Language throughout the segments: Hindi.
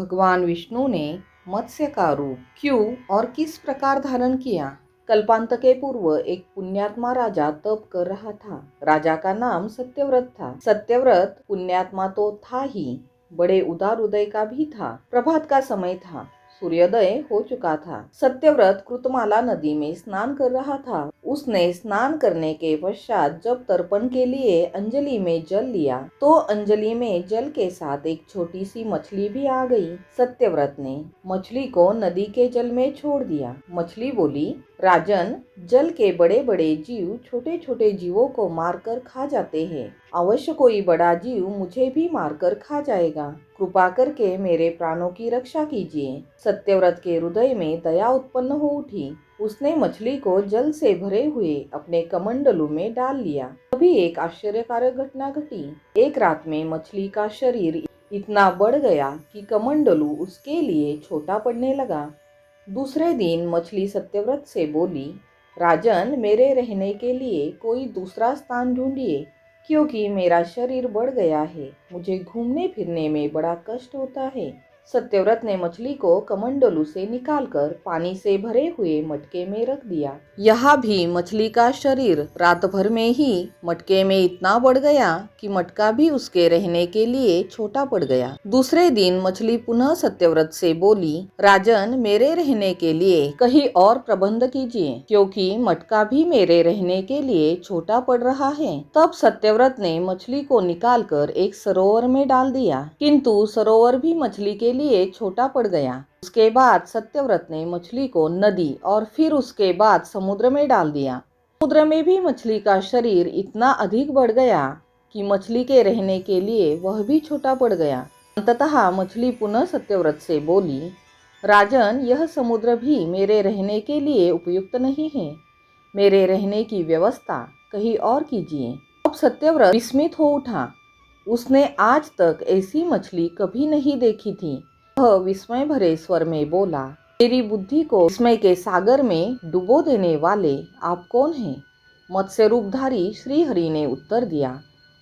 भगवान विष्णु ने मत्स्य का रूप क्यों और किस प्रकार धारण किया। कल्पांत के पूर्व एक पुण्यात्मा राजा तप कर रहा था। राजा का नाम सत्यव्रत था। सत्यव्रत पुण्यात्मा तो था ही, बड़े उदार हृदय का भी था। प्रभात का समय था, सूर्योदय हो चुका था। सत्यव्रत कृतमाला नदी में स्नान कर रहा था। उसने स्नान करने के पश्चात जब तर्पण के लिए अंजलि में जल लिया तो अंजलि में जल के साथ एक छोटी सी मछली भी आ गई। सत्यव्रत ने मछली को नदी के जल में छोड़ दिया। मछली बोली, राजन, जल के बड़े बड़े जीव छोटे छोटे जीवों को मारकर खा जाते हैं। अवश्य कोई बड़ा जीव मुझे भी मारकर खा जाएगा। कृपा करके मेरे प्राणों की रक्षा कीजिए। सत्यव्रत के हृदय में दया उत्पन्न हो उठी। उसने मछली को जल से भरे हुए अपने कमंडलू में डाल लिया। तभी एक आश्चर्यकारक घटना घटी। एक रात में मछली का शरीर इतना बढ़ गया कि कमंडलू उसके लिए छोटा पड़ने लगा। दूसरे दिन मछली सत्यव्रत से बोली, राजन, मेरे रहने के लिए कोई दूसरा स्थान ढूंढिए, क्योंकि मेरा शरीर बढ़ गया है। मुझे घूमने फिरने में बड़ा कष्ट होता है। सत्यव्रत ने मछली को कमंडलू से निकालकर पानी से भरे हुए मटके में रख दिया। यहाँ भी मछली का शरीर रात भर में ही मटके में इतना बढ़ गया कि मटका भी उसके रहने के लिए छोटा पड़ गया। दूसरे दिन मछली पुनः सत्यव्रत से बोली, राजन, मेरे रहने के लिए कहीं और प्रबंध कीजिए, क्योंकि मटका भी मेरे रहने के लिए छोटा पड़ रहा है। तब सत्यव्रत ने मछली को निकालकर एक सरोवर में डाल दिया, किंतु सरोवर भी मछली के लिए छोटा पड़ गया। उसके बाद सत्यव्रत ने मछली को नदी और फिर उसके बाद समुद्र में डाल दिया। समुद्र में भी मछली का शरीर इतना अधिक बढ़ गया कि मछली के रहने के लिए वह भी छोटा पड़ गया। अंततः मछली पुनः सत्यव्रत से बोली, राजन, यह समुद्र भी मेरे रहने के लिए उपयुक्त नहीं है। मेरे रहने की व्यवस्था कहीं और कीजिए। अब सत्यव्रत विस्मित हो उठा। उसने आज तक ऐसी मछली कभी नहीं देखी थी। वह विस्मय भरे स्वर में बोला, मेरी बुद्धि को विस्मय के सागर में डुबो देने वाले आप कौन हैं? मत्स्य रूपधारी श्रीहरि ने उत्तर दिया,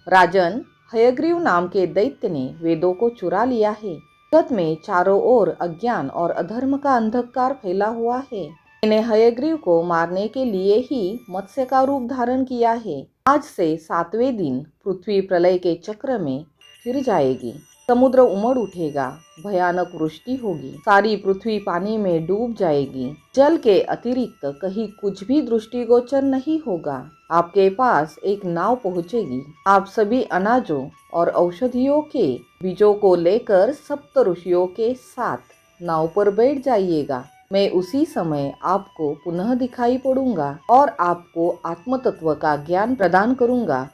राजन, हयग्रीव नाम के दैत्य ने वेदों को चुरा लिया है। जगत में चारों ओर अज्ञान और अधर्म का अंधकार फैला हुआ है। मैंने हयग्रीव को मारने के लिए ही मत्स्य का रूप धारण किया है। आज से 7वें दिन पृथ्वी प्रलय के चक्र में फिर जाएगी। समुद्र उमड़ उठेगा, भयानक वृष्टि होगी, सारी पृथ्वी पानी में डूब जाएगी। जल के अतिरिक्त कहीं कुछ भी दृष्टिगोचर नहीं होगा। आपके पास एक नाव पहुंचेगी। आप सभी अनाजों और औषधियों के बीजों को लेकर सप्त ऋषियों के साथ नाव पर बैठ जाइएगा। मैं उसी समय आपको पुनः दिखाई पड़ूंगा और आपको आत्म तत्व का ज्ञान प्रदान करूंगा।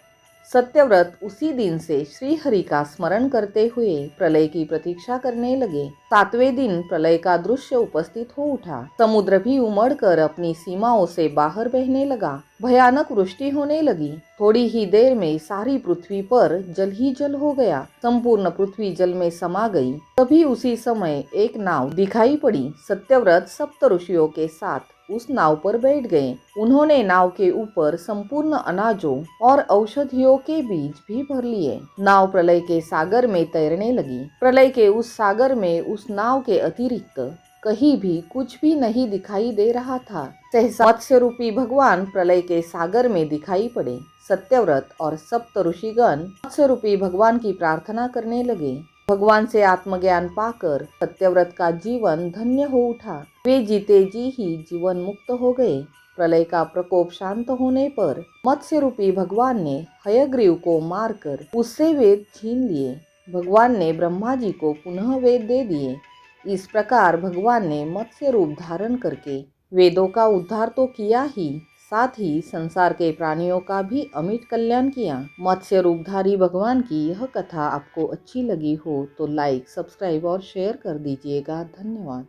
सत्यव्रत उसी दिन से श्रीहरि का स्मरण करते हुए प्रलय की प्रतीक्षा करने लगे। 7वें दिन प्रलय का दृश्य उपस्थित हो उठा। समुद्र भी उमड़कर अपनी सीमाओं से बाहर बहने लगा। भयानक वृष्टि होने लगी। थोड़ी ही देर में सारी पृथ्वी पर जल ही जल हो गया। संपूर्ण पृथ्वी जल में समा गई। तभी उसी समय एक नाव दिखाई पड़ी। सत्यव्रत सप्त ऋषियों के साथ उस नाव पर बैठ गए। उन्होंने नाव के ऊपर संपूर्ण अनाजों और औषधियों के बीज भी भर लिए। नाव प्रलय के सागर में तैरने लगी। प्रलय के उस सागर में उस नाव के अतिरिक्त कहीं भी कुछ भी नहीं दिखाई दे रहा था। सहसा मत्स्य रूपी भगवान प्रलय के सागर में दिखाई पड़े। सत्यव्रत और सप्त ऋषिगण मत्स्य रूपी भगवान की प्रार्थना करने लगे। भगवान से आत्मज्ञान पाकर सत्यव्रत का जीवन धन्य हो उठा। वे जीते जी ही जीवन मुक्त हो गए। प्रलय का प्रकोप शांत होने पर मत्स्य रूपी भगवान ने हयग्रीव को मारकर उससे वेद छीन लिए। भगवान ने ब्रह्मा जी को पुनः वेद दे दिए। इस प्रकार भगवान ने मत्स्य रूप धारण करके वेदों का उद्धार तो किया ही, साथ ही संसार के प्राणियों का भी अमिट कल्याण किया। मत्स्य रूपधारी भगवान की यह कथा आपको अच्छी लगी हो तो लाइक, सब्सक्राइब और शेयर कर दीजिएगा। धन्यवाद।